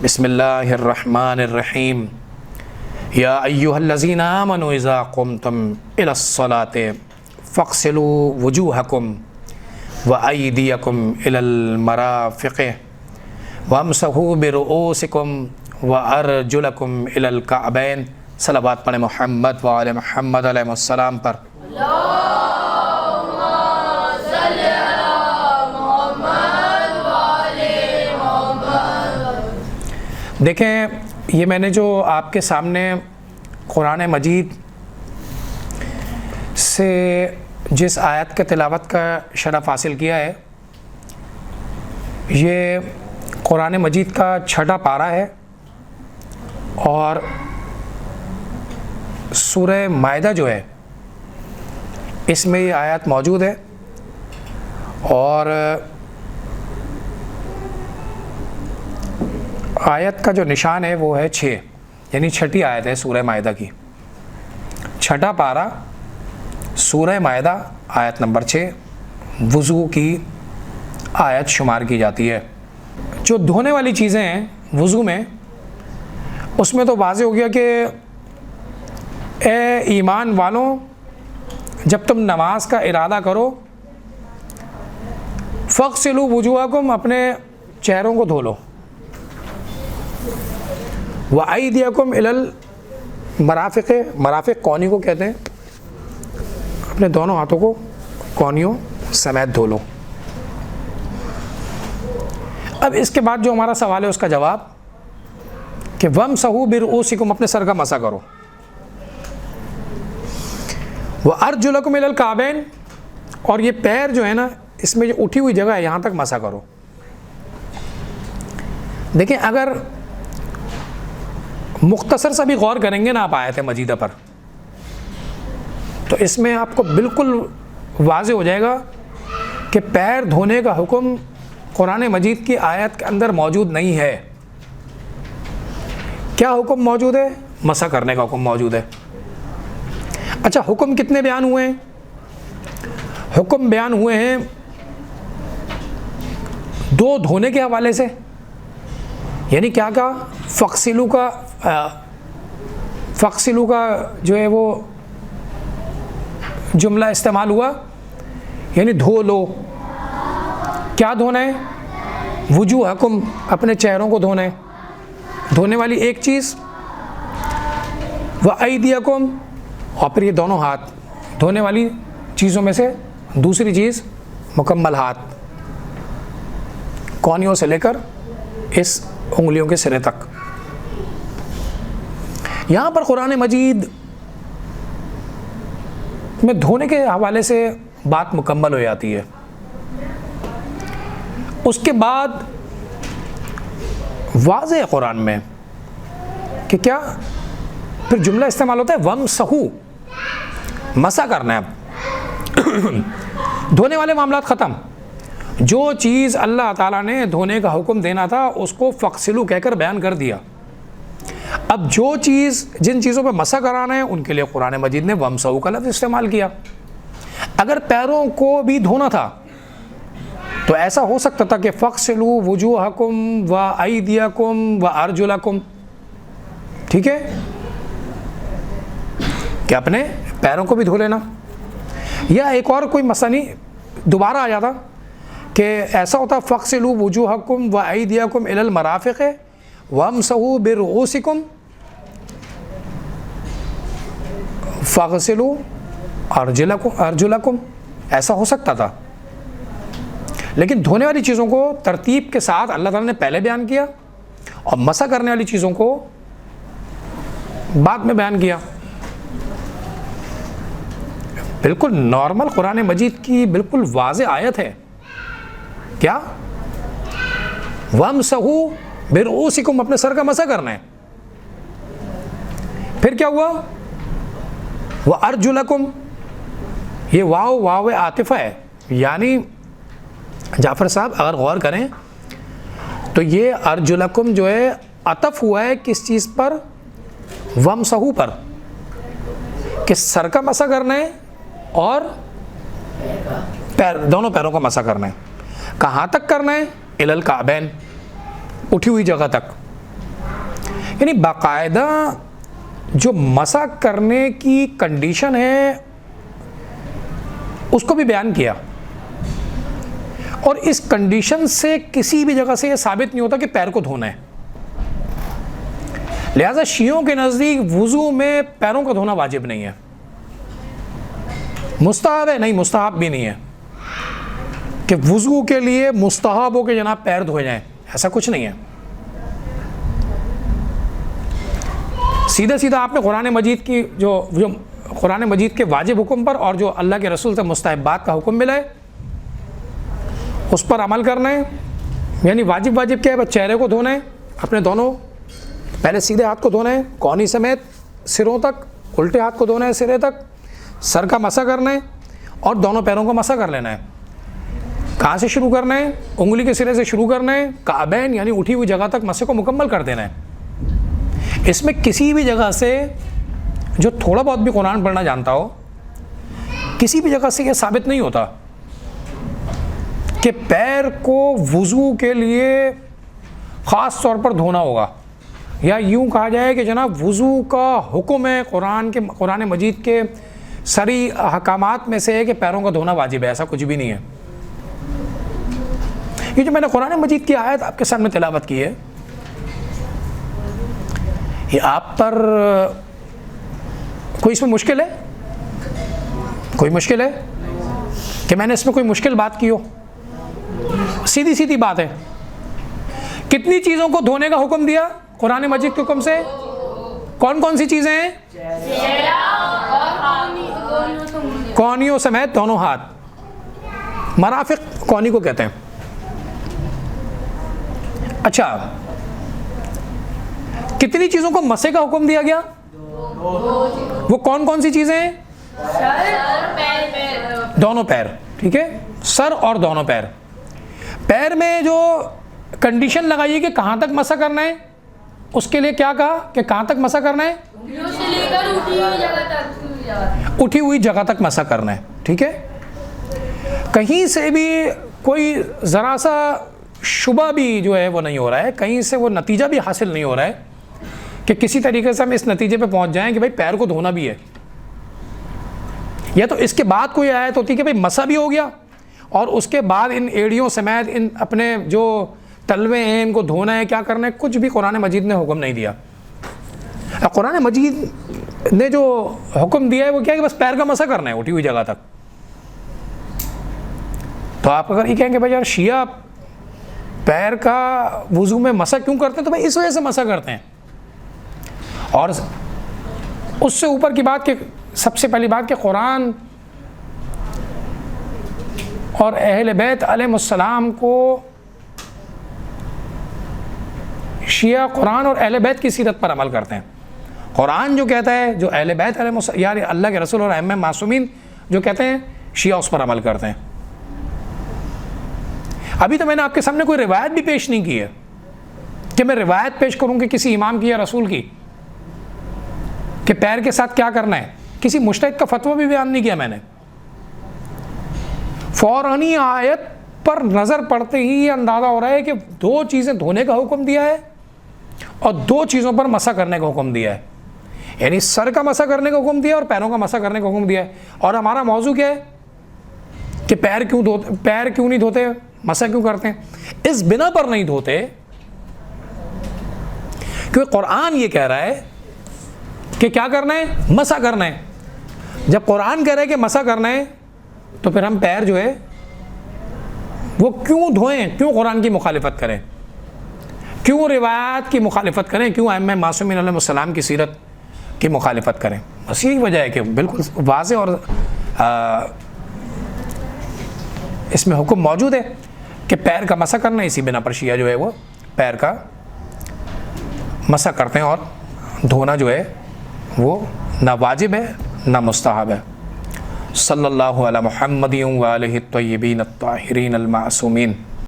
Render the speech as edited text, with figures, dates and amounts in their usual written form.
بسم اللہ الرحمن الرحیم یا ایہا الذین آمنوا اذا قمتم الی الصلاۃ فاغسلوا وجوہکم وایدیکم الی المرافق وامسحوا برؤوسکم وارجلکم الی الکعبین۔ صلوات پڑھیں محمد وآل محمد علیہ السلام پر۔ دیکھیں، یہ میں نے جو آپ کے سامنے قرآن مجید سے جس آیت کے تلاوت کا شرف حاصل کیا ہے، یہ قرآن مجید کا 6واں پارہ ہے اور سورہ مائدہ جو ہے اس میں یہ آیت موجود ہے، اور آیت کا جو نشان ہے وہ ہے 6، یعنی 6ٹھی آیت ہے سورہ مائدہ کی۔ 6واں پارہ سورہ مائدہ آیت نمبر 6 وضو کی آیت شمار کی جاتی ہے۔ جو دھونے والی چیزیں ہیں وضو میں، اس میں تو واضح ہو گیا کہ اے ایمان والوں، جب تم نماز کا ارادہ کرو فاغسلوا وجوہکم، اپنے چہروں کو دھو لو، وایدیکم الی المرافق، مرافق کونی کو کہتے ہیں، اپنے دونوں ہاتھوں کو کونیوں سمیت دھو لو۔ اب اس کے بعد جو ہمارا سوال ہے اس کا جواب کہ وامسحوا برؤوسکم، اپنے سر کا مسح کرو، وارجلکم الی الکعبین، اور یہ پیر جو ہے نا اس میں جو اٹھی ہوئی جگہ ہے یہاں تک مسح کرو۔ دیکھیں، اگر مختصر سا بھی غور کریں گے نا آپ آیت مجیدہ پر، تو اس میں آپ کو بالکل واضح ہو جائے گا کہ پیر دھونے کا حکم قرآن مجید کی آیت کے اندر موجود نہیں ہے۔ کیا حکم موجود ہے؟ مسح کرنے کا حکم موجود ہے۔ اچھا، حکم کتنے بیان ہوئے ہیں؟ حکم بیان ہوئے ہیں 2 دھونے کے حوالے سے، یعنی کیا کہا؟ فاغسلوا کا جو ہے وہ جملہ استعمال ہوا، یعنی دھو لو۔ کیا دھونا ہے؟ وجوہکم، اپنے چہروں کو دھونا ہے، دھونے والی ایک چیز، وایدیکم، اور پھر یہ دونوں ہاتھ، دھونے والی چیزوں میں سے دوسری چیز مکمل ہاتھ، کونیوں سے لے کر اس انگلیوں کے سرے تک۔ یہاں پر قرآن مجید میں دھونے کے حوالے سے بات مکمل ہو جاتی ہے۔ اس کے بعد واضح ہے قرآن میں کہ کیا پھر جملہ استعمال ہوتا ہے وامسحوا، مسح کرنا ہے۔ اب دھونے والے معاملات ختم، جو چیز اللہ تعالیٰ نے دھونے کا حکم دینا تھا اس کو فاغسلوا کہہ کر بیان کر دیا۔ اب جن چیزوں پہ مسح کرانا ہے ان کے لیے قرآن مجید نے وامسحوا کا لفظ استعمال کیا۔ اگر پیروں کو بھی دھونا تھا تو ایسا ہو سکتا تھا کہ فاغسلوا وجوہکم وایدیکم وارجلکم، ٹھیک ہے، کہ اپنے پیروں کو بھی دھو لینا، یا ایک اور کوئی مسئلہ نہیں دوبارہ آ جاتا کہ ایسا ہوتا فاغسلوا وجوہکم وایدیکم الی المرافق وامسحوا برؤوسکم فاغسلوا ارجلکم، ایسا ہو سکتا تھا۔ لیکن دھونے والی چیزوں کو ترتیب کے ساتھ اللہ تعالیٰ نے پہلے بیان کیا اور مسح کرنے والی چیزوں کو بعد میں بیان کیا۔ بالکل نارمل قرآن مجید کی بالکل واضح آیت ہے، کیا؟ وامسحوا برؤوسکم، اپنے سر کا مسح کرنا ہے۔ پھر کیا ہوا؟ وارجلکم، یہ واو عاطفہ ہے، یعنی جعفر صاحب اگر غور کریں تو یہ ارجلکم جو ہے عطف ہوا ہے کس چیز پر؟ وامسحوا پر، کہ سر کا مسح کرنا ہے اور دونوں پیروں کا مسح کرنا ہے۔ کہاں تک کرنا ہے؟ الی الکعبین، اٹھی ہوئی جگہ تک، یعنی باقاعدہ جو مسح کرنے کی کنڈیشن ہے اس کو بھی بیان کیا، اور اس کنڈیشن سے کسی بھی جگہ سے یہ ثابت نہیں ہوتا کہ پیر کو دھونا ہے. لہذا شیعوں کے نزدیک وضو میں پیروں کا دھونا واجب نہیں ہے. مستحب ہے؟ نہیں، مستحب بھی نہیں ہے کہ وضو کے لیے مستحب ہو کہ جناب پیر دھوئے جائیں، ایسا کچھ نہیں ہے. سیدھا سیدھا آپ نے قرآن مجید کی جو قرآن مجید کے واجب حکم پر اور جو اللہ کے رسول سے مستحبات کا حکم ملا ہے اس پر عمل کرنا ہے. یعنی واجب کیا ہے؟ بس چہرے کو دھونا ہے، اپنے دونوں پہلے سیدھے ہاتھ کو دھونا ہے کونی سمیت سروں تک، الٹے ہاتھ کو دھونا ہے سرے تک، سر کا مسح کرنا ہے اور دونوں پیروں کو مسح کر لینا ہے. کہاں سے شروع کرنا ہے؟ انگلی کے سرے سے شروع کرنا ہے، کعبین یعنی اٹھی ہوئی جگہ تک مسح کو مکمل کر دینا ہے. اس میں کسی بھی جگہ سے جو تھوڑا بہت بھی قرآن پڑھنا جانتا ہو، کسی بھی جگہ سے یہ ثابت نہیں ہوتا کہ پیر کو وضو کے لیے خاص طور پر دھونا ہوگا، یا یوں کہا جائے کہ جناب وضو کا حکم ہے قرآن مجید کے سری احکامات میں سے ہے کہ پیروں کا دھونا واجب ہے. ایسا کچھ بھی نہیں ہے. یہ جو میں نے قرآن مجید کی آیت آپ کے سامنے تلاوت کی ہے، یہ آپ پر کوئی اس میں مشکل ہے؟ کوئی مشکل ہے کہ میں نے اس میں کوئی مشکل بات کی ہو؟ سیدھی سیدھی بات ہے. کتنی چیزوں کو دھونے کا حکم دیا قرآن مجید کے حکم سے؟ کون کون سی چیزیں ہیں؟ کونیوں سمیت دونوں ہاتھ، مرافق کونی کو کہتے ہیں. اچھا، کتنی چیزوں کو مسح کا حکم دیا گیا؟ وہ کون کون سی چیزیں ہیں؟ دونوں پیر. ٹھیک ہے، سر اور دونوں پیر. پیر میں جو کنڈیشن لگائی ہے کہ کہاں تک مسح کرنا ہے، اس کے لیے کیا کہا کہ کہاں تک مسح کرنا ہے؟ اٹھی ہوئی جگہ تک مسح کرنا ہے. ٹھیک ہے، کہیں سے بھی کوئی ذرا سا شبہ بھی جو ہے وہ نہیں ہو رہا ہے، کہیں سے وہ نتیجہ بھی حاصل نہیں ہو رہا ہے کہ کسی طریقے سے ہم اس نتیجے پہ پہنچ جائیں کہ بھائی پیر کو دھونا بھی ہے. یا تو اس کے بعد کوئی آیت ہوتی کہ بھائی مسح بھی ہو گیا اور اس کے بعد ان ایڑیوں سمیت ان اپنے جو تلوے ہیں ان کو دھونا ہے، کیا کرنا ہے. کچھ بھی قرآن مجید نے حکم نہیں دیا. قرآن مجید نے جو حکم دیا ہے وہ کیا ہے کہ بس پیر کا مسح کرنا ہے اٹھی ہوئی جگہ تک. تو آپ اگر یہ کہیں کہ بھائی یار شیعہ پیر کا وضو میں مسح کیوں کرتے ہیں، تو بھائی اس وجہ سے مسح کرتے ہیں. اور اس سے اوپر کی بات کہ سب سے پہلی بات کہ قرآن اور اہل بیت علیہ السلام کو شیعہ قرآن اور اہل بیت کی سیرت پر عمل کرتے ہیں. قرآن جو کہتا ہے، جو اہل بیت علیہ یعنی اللہ کے رسول اور ائمہ معصومین جو کہتے ہیں، شیعہ اس پر عمل کرتے ہیں. ابھی تو میں نے آپ کے سامنے کوئی روایت بھی پیش نہیں کی ہے کہ میں روایت پیش کروں کہ کسی امام کی یا رسول کی کہ پیر کے ساتھ کیا کرنا ہے. کسی مجتہد کا فتویٰ بھی بیان نہیں کیا میں نے. فوراً آیت پر نظر پڑتے ہی یہ اندازہ ہو رہا ہے کہ دو چیزیں دھونے کا حکم دیا ہے اور دو چیزوں پر مسح کرنے کا حکم دیا ہے. یعنی سر کا مسح کرنے کا حکم دیا اور پیروں کا مسح کرنے کا حکم دیا ہے. اور ہمارا موضوع کیا ہے کہ پیر کیوں نہیں دھوتے، مسح کیوں کرتے ہیں؟ اس بنا پر نہیں دھوتے کیونکہ قرآن یہ کہہ رہا ہے کہ کیا کرنا ہے؟ مسح کرنا ہے. جب قرآن کہہ رہا ہے کہ مسح کرنا ہے تو پھر ہم پیر جو ہے وہ کیوں دھوئیں؟ کیوں قرآن کی مخالفت کریں؟ کیوں روایات کی مخالفت کریں؟ کیوں ائمہ معصومین علیہ السلام کی سیرت کی مخالفت کریں؟ بس یہی وجہ ہے کہ بالکل واضح اور اس میں حکم موجود ہے کہ پیر کا مسح کرنا. اسی بنا پر شیعہ جو ہے وہ پیر کا مسح کرتے ہیں اور دھونا جو ہے وہ نہ واجب ہے نہ مستحب ہے. صلی اللہ علی محمد و آلہ الطیبین الطاہرین المعصومین.